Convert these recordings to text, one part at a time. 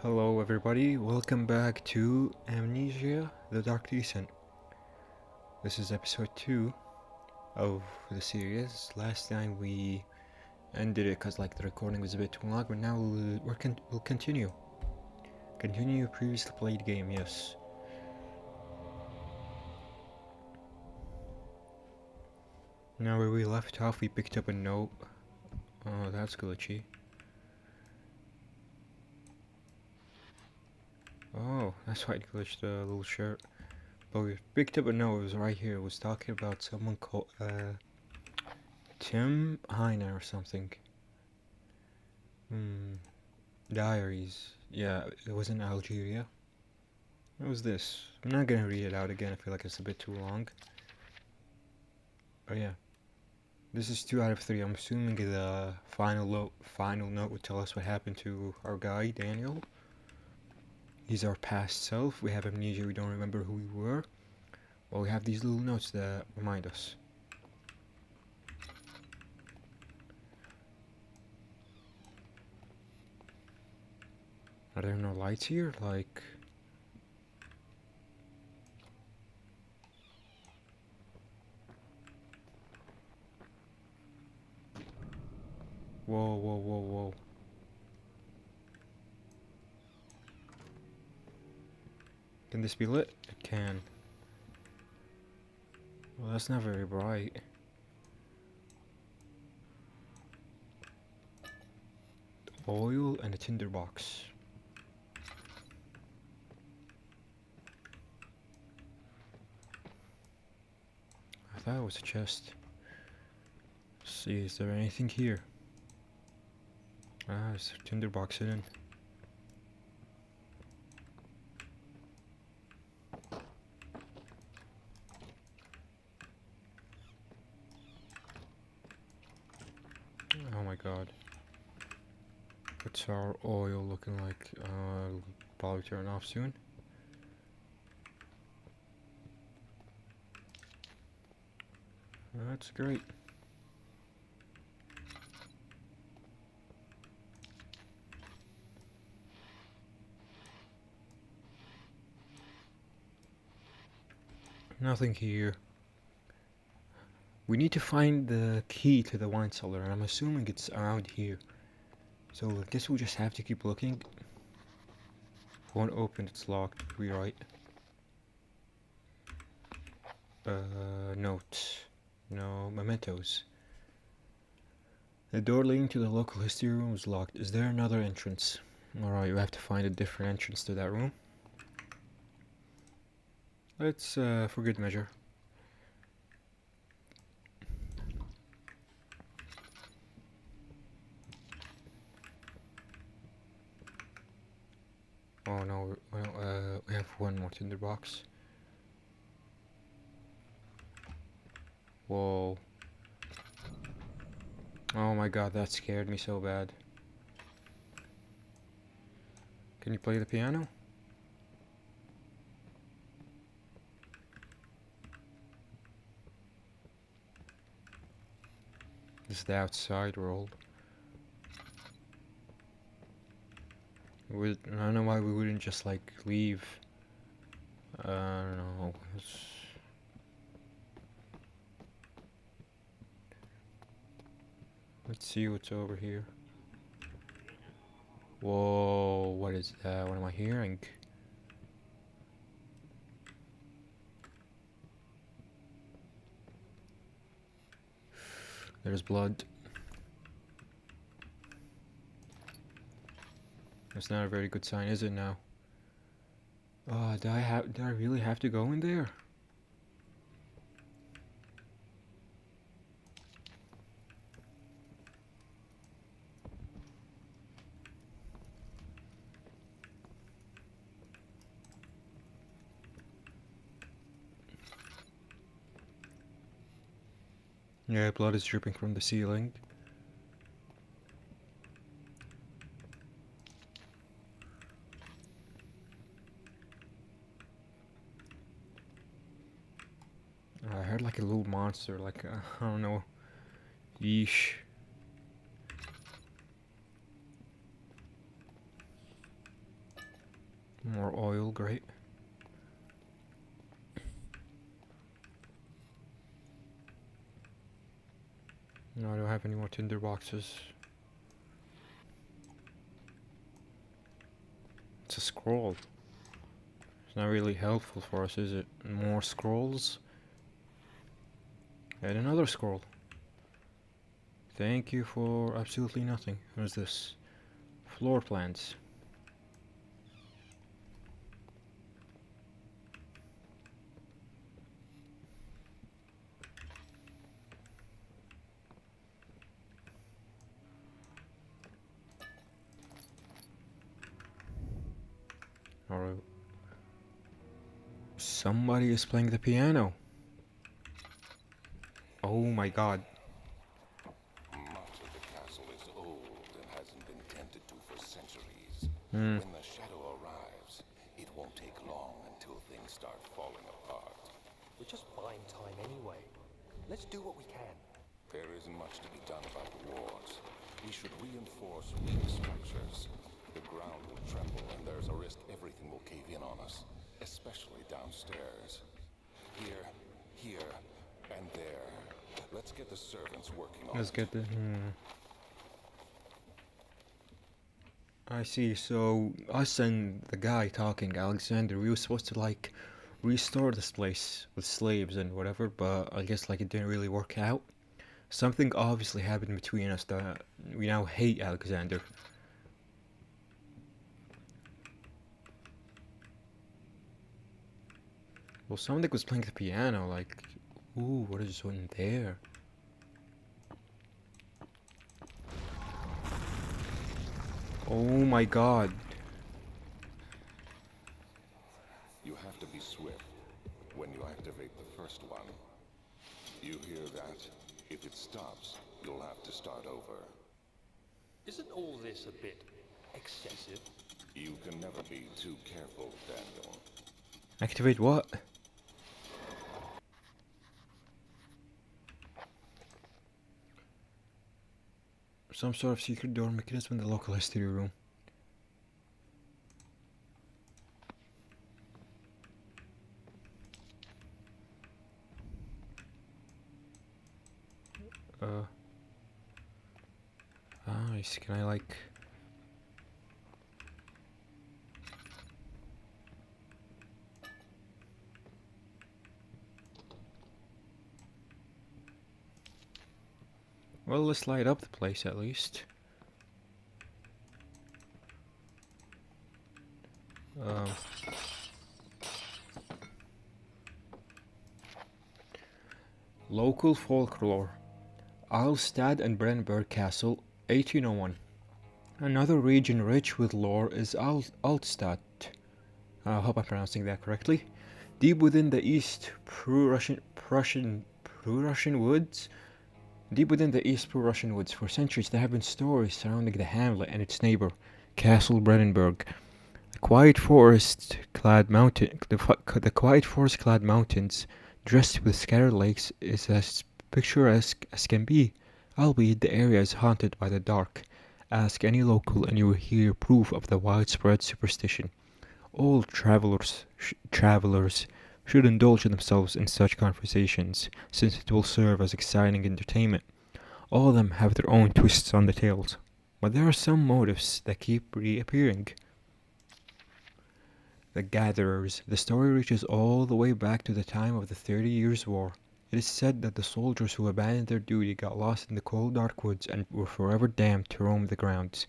Hello everybody, welcome back to Amnesia, the Dark Descent. This is episode 2 of the series. Last time we ended it because the recording was a bit too long, but now we'll continue. Continue previously played game, yes. Now where we left off, we picked up a note. Oh, that's glitchy. Oh, that's why it glitched the little shirt. But we picked up a note, it was right here. It was talking about someone called, Tim Heiner or something. Diaries. Yeah, it was in Algeria. What was this? I'm not gonna read it out again, I feel like it's a bit too long. But yeah. This is 2 out of 3. I'm assuming the final note would tell us what happened to our guy, Daniel. He's our past self. We have amnesia, we don't remember who we were. Well, we have these little notes that remind us. Are there no lights here? Like... Whoa, whoa, whoa, whoa. Can this be lit? It can. Well, that's not very bright. Oil and a tinderbox. I thought it was a chest. Let's see, is there anything here? Ah, there's a tinderbox hidden. Oh my god. What's our oil looking like? Probably turn off soon. That's great. Nothing here. We need to find the key to the wine cellar, and I'm assuming it's around here. So I guess we'll just have to keep looking. Won't open, it's locked. Rewrite. Notes. No mementos. The door leading to the local history room was locked. Is there another entrance? Alright, we have to find a different entrance to that room. Let's, for good measure. Oh no, we have one more tinderbox. Whoa. Oh my god, that scared me so bad. Can you play the piano? This is the outside world. I don't know why we wouldn't just leave. I don't know. Let's see what's over here. Whoa, what is that? What am I hearing? There's blood. That's not a very good sign, is it now? Oh, do I really have to go in there? Yeah, blood is dripping from the ceiling. I heard a little monster, I don't know. Yeesh. More oil, great. No, I don't have any more tinder boxes. It's a scroll. It's not really helpful for us, is it? More scrolls? And another scroll. Thank you for absolutely nothing. What is this? Floor plans. Alright. Somebody is playing the piano. Oh my god. Much of the castle is old and hasn't been tended to for centuries. Hmm. When the shadow arrives, it won't take long until things start falling apart. We're just buying time anyway. Let's do what we can. There isn't much to be done about the walls. We should reinforce weak structures. The ground will tremble and there's a risk everything will cave in on us, especially downstairs. Here, and there. Let's get the servants working on Let's it. get the. I see. So us and the guy talking, Alexander, we were supposed to like restore this place with slaves and whatever, but I guess like it didn't really work out. Something obviously happened between us that we now hate Alexander. Well, something was playing the piano, like, ooh, what is in there? Oh my god. You have to be swift when you activate the first one. You hear that? If it stops, you'll have to start over. Isn't all this a bit excessive? You can never be too careful, Daniel. Activate what? Some sort of secret door mechanism in the local history room. Nice. Can I like... Well, let's light up the place at least. Local folklore. Alstad and Brennberg Castle, 1801. Another region rich with lore is Altstadt. I hope I'm pronouncing that correctly. Deep within the East Prussian woods. Deep within the East Prussian woods, for centuries there have been stories surrounding the hamlet and its neighbor, Castle Brennenburg. The quiet forest-clad mountains, dressed with scattered lakes, is as picturesque as can be, albeit the area is haunted by the dark. Ask any local and you will hear proof of the widespread superstition. All travelers should indulge themselves in such conversations, since it will serve as exciting entertainment. All of them have their own twists on the tales, but there are some motifs that keep reappearing. The Gatherers. The story reaches all the way back to the time of the 30 Years' War. It is said that the soldiers who abandoned their duty got lost in the cold dark woods and were forever damned to roam the grounds.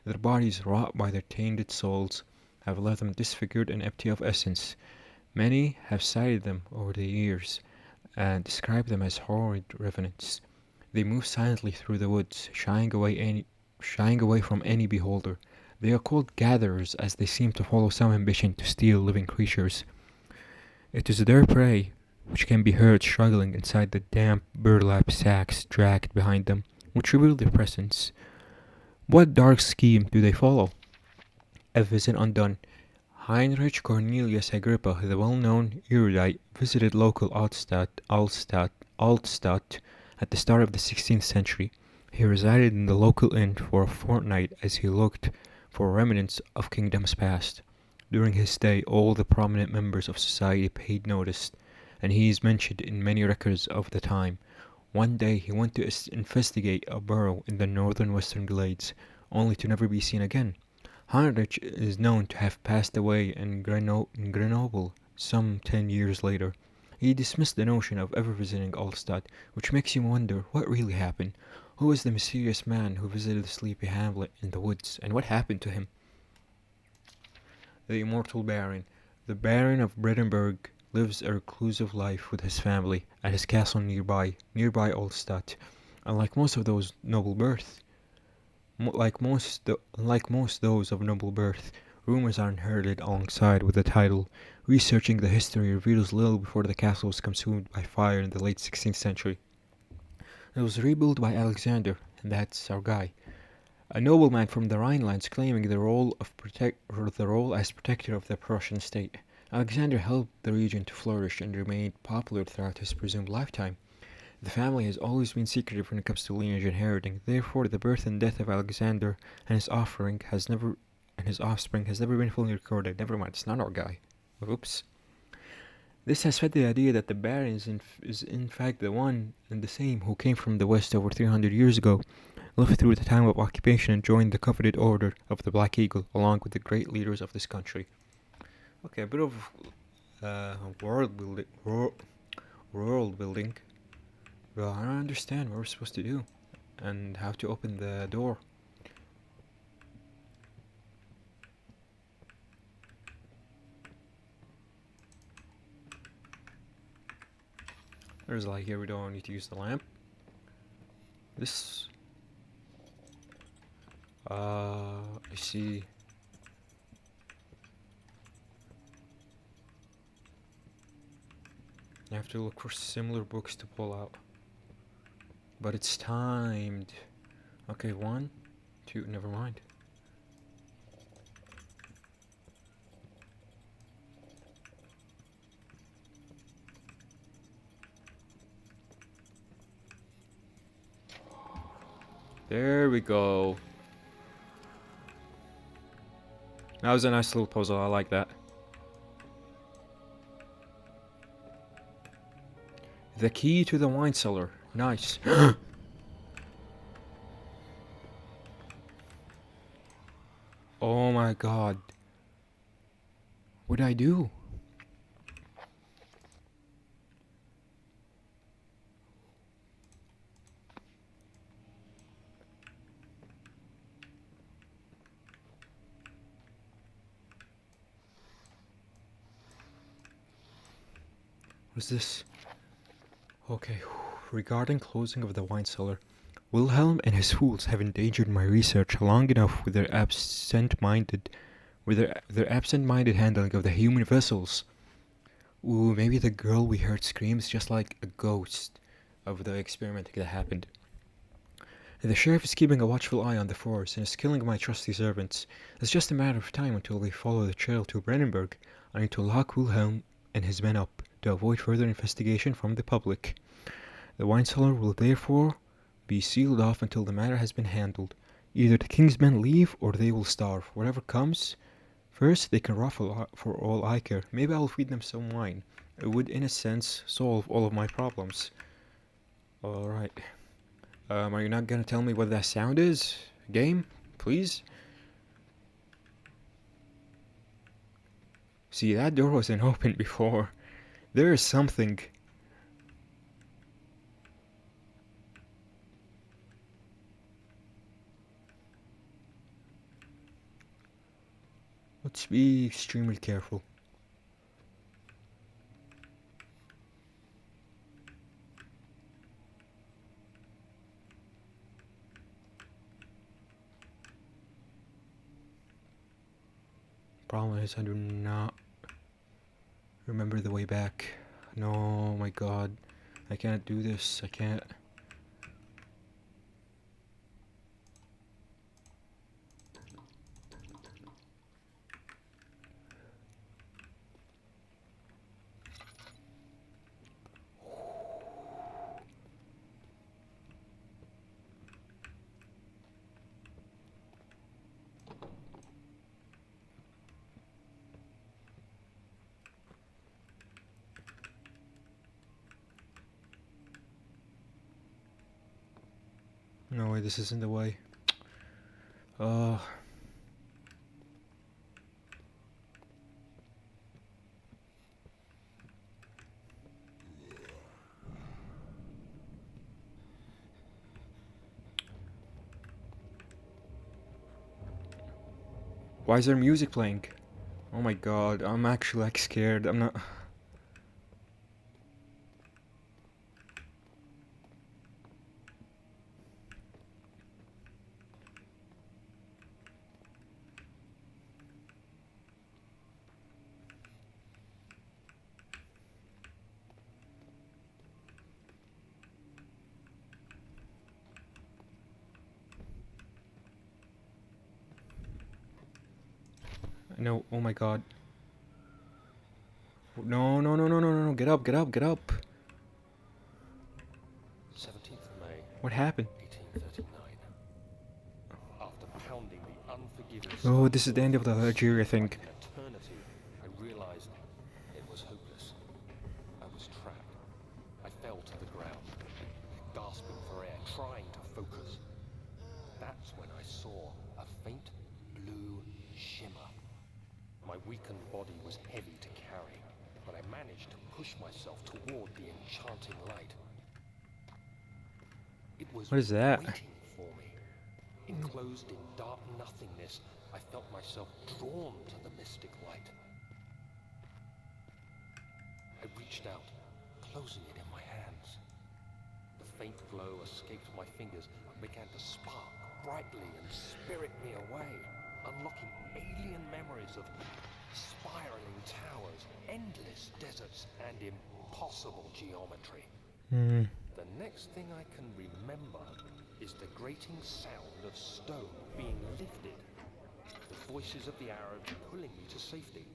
Their bodies, wrought by their tainted souls, have left them disfigured and empty of essence. Many have sighted them over the years and described them as horrid revenants. They move silently through the woods, shying away from any beholder. They are called gatherers as they seem to follow some ambition to steal living creatures. It is their prey which can be heard struggling inside the damp burlap sacks dragged behind them, which reveal their presence. What dark scheme do they follow? A visit undone. Heinrich Cornelius Agrippa, the well-known erudite, visited local Altstadt at the start of the 16th century. He resided in the local inn for a fortnight as he looked for remnants of kingdoms past. During his stay, all the prominent members of society paid notice, and he is mentioned in many records of the time. One day he went to investigate a burrow in the northern western glades, only to never be seen again. Heinrich is known to have passed away in Grenoble some 10 years later. He dismissed the notion of ever visiting Alstadt, which makes you wonder what really happened. Who was the mysterious man who visited the sleepy hamlet in the woods, and what happened to him? The Immortal Baron. The Baron of Brandenburg lives a reclusive life with his family at his castle nearby Alstadt. Unlike most of those noble birth, like most those of noble birth, rumors are inherited alongside with the title. Researching the history reveals little before the castle was consumed by fire in the late 16th century. It was rebuilt by Alexander, and that's our guy. A nobleman from the Rhinelands claiming the role as protector of the Prussian state. Alexander helped the region to flourish and remained popular throughout his presumed lifetime. The family has always been secretive when it comes to lineage inheriting. Therefore, the birth and death of Alexander and his offspring has never been fully recorded. Never mind, it's not our guy. Oops. This has fed the idea that the Baron is in fact the one and the same who came from the West over 300 years ago, lived through the time of occupation, and joined the coveted order of the Black Eagle, along with the great leaders of this country. Okay, a bit of world building. Well, I don't understand what we're supposed to do and how to open the door. There's like, here we don't need to use the lamp. This I see. I have to look for similar books to pull out. But it's timed. Okay, 1, 2, never mind. There we go. That was a nice little puzzle, I like that. The key to the wine cellar. Nice. Oh my god. What'd I do? What's this? Okay, regarding closing of the wine cellar, Wilhelm and his fools have endangered my research long enough with their absent-minded handling of the human vessels. Ooh, maybe the girl we heard screams just like a ghost of the experimenting that happened. The sheriff is keeping a watchful eye on the force and is killing my trusty servants. It's just a matter of time until they follow the trail to Brandenburg. I need to lock Wilhelm and his men up to avoid further investigation from the public. The wine cellar will therefore be sealed off until the matter has been handled. Either the king's men leave or they will starve. Whatever comes first, they can ruffle for all I care. Maybe I'll feed them some wine. It would, in a sense, solve all of my problems. Alright. Are you not gonna tell me what that sound is? Game? Please? See, that door wasn't open before. There is something. Let's be extremely careful. Problem is, I do not remember the way back. No, my god. I can't do this. I can't. No way, this is in the way. Uh. Why is there music playing? Oh my god, I'm actually like scared. I'm not. No, oh my god. No, no, no, no, no, no, no, get up, get up, get up. 17th of May, What happened? 1839. After pounding the unforgiving Oh, stone this is the end of the Algeria thing. like an eternity, I realized it was hopeless. I was trapped. I fell to the ground, gasping for air, trying to focus. That's when I saw a faint blue shimmer. My weakened body was heavy to carry, but I managed to push myself toward the enchanting light. It was What is that? waiting for me. Enclosed in dark nothingness, I felt myself drawn to the mystic light. I reached out, closing it in my hands. The faint glow escaped my fingers and began to spark brightly and spirit me away, unlocking alien memories of spiraling towers, endless deserts, and impossible geometry. The next thing I can remember is the grating sound of stone being lifted, the voices of the Arabs pulling me to safety,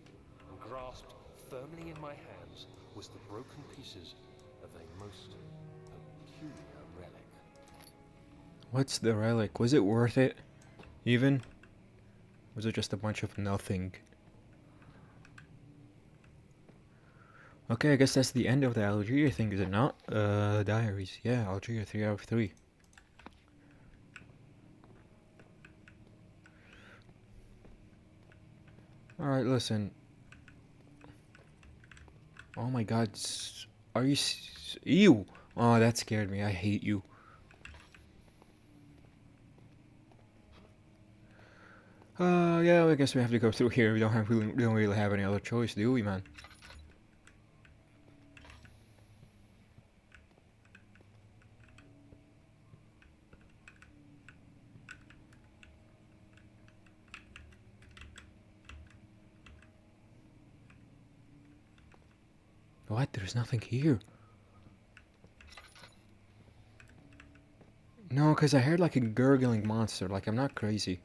and grasped firmly in my hands was the broken pieces of a most peculiar relic. What's the relic? Was it worth it? Even? Was it just a bunch of nothing? Okay, I guess that's the end of the Algeria thing, is it not? Diaries. Yeah, Algeria 3 out of 3. Alright, listen. Oh my god. Are you... Ew! Oh, that scared me. I hate you. Yeah, I guess we have to go through here. We don't really have any other choice, do we, man? What? There's nothing here. No, because I heard like a gurgling monster. Like, I'm not crazy.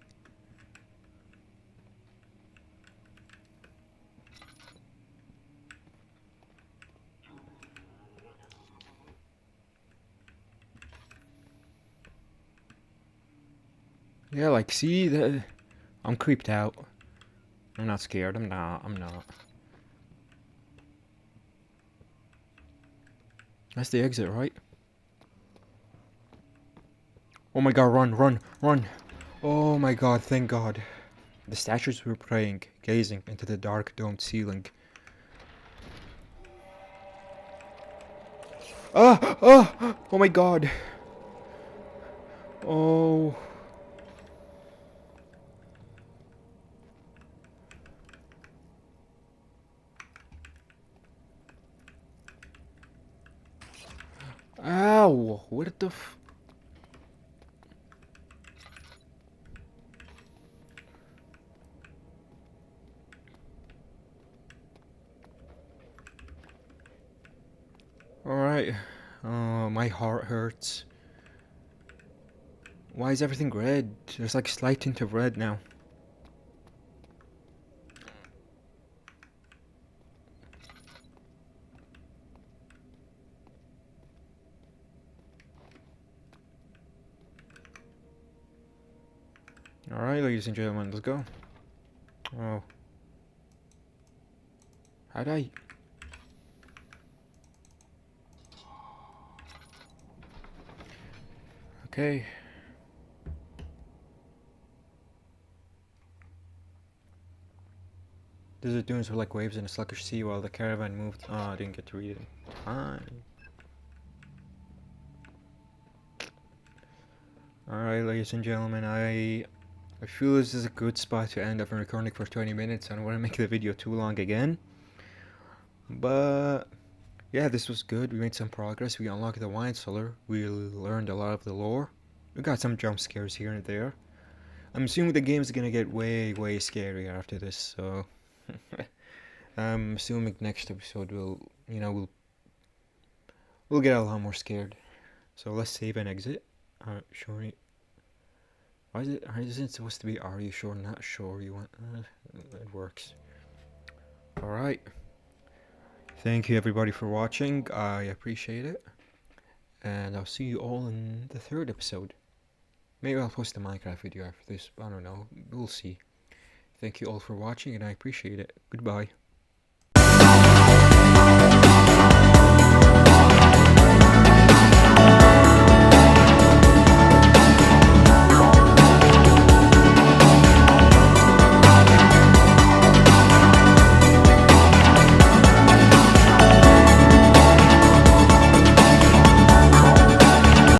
Yeah, like, see? I'm creeped out. I'm not scared. I'm not. That's the exit, right? Oh my god, run, run, run! Oh my god, thank god. The statues were praying, gazing into the dark domed ceiling. Ah! Ah! Oh my god! Oh... Ow! What the f... Alright. My heart hurts. Why is everything red? There's like slight tint of red now. Alright, ladies and gentlemen, let's go. Oh. How'd I... Okay. Does it dunes were like waves in a sluggish sea while the caravan moved? Oh, I didn't get to read it in time. Alright, ladies and gentlemen, I feel this is a good spot to end. I've been recording for 20 minutes. I don't want to make the video too long again. But yeah, this was good. We made some progress. We unlocked the wine cellar. We learned a lot of the lore. We got some jump scares here and there. I'm assuming the game's gonna get way, way scarier after this, so I'm assuming next episode we'll get a lot more scared. So let's save and exit. Sure. Why isn't it supposed to be are you sure, not sure? You want it works. Alright. Thank you everybody for watching. I appreciate it. And I'll see you all in the third episode. Maybe I'll post a Minecraft video after this. I don't know. We'll see. Thank you all for watching and I appreciate it. Goodbye.